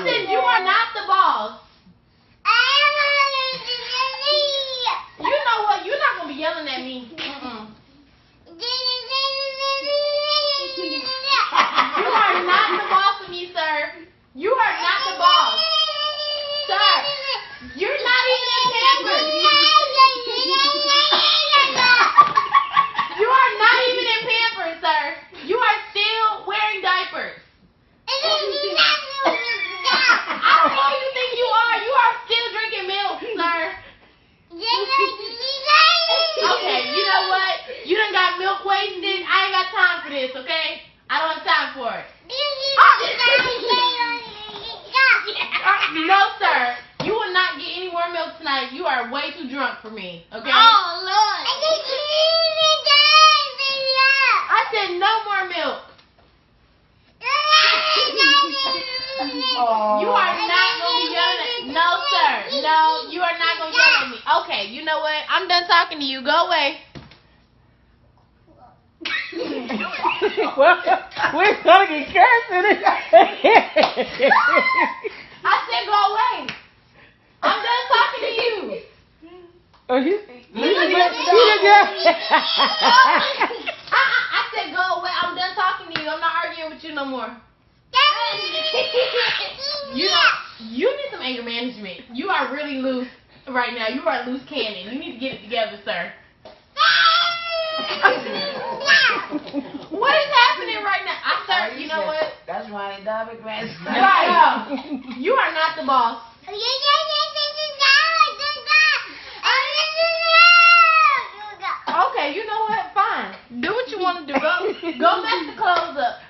said you are not the boss. You know what? You're not gonna be yelling at me. You are not the boss of me, sir. You are not the boss. Sir, you're not even in Pampers. You are not even in Pampers, sir. You are still wearing diapers. I don't know who you think you are. You are still drinking milk, sir. Okay, you know what? You done got milk wasted. I ain't got time for this, okay? I don't have time for it. No, sir. You will not get any more milk tonight. You are way too drunk for me, okay? Oh, Lord. I said no more milk. You are not going to be yelling at me. No, sir. No, you are not going to yell at me. Okay, you know what? I'm done talking to you. Go away. Well, we're gonna get cursing. I said go away. I'm done talking to you. Oh, you I said go away. I'm done talking to you. I'm not arguing with you no more. You need some anger management. You are really loose right now. You are loose cannon. You need to get it together, sir. What is happening right now? Sir, you know what? That's why they got it, man. Right. You are not the boss. Okay, you know what? Fine. Do what you want to do. Go mess the clothes up.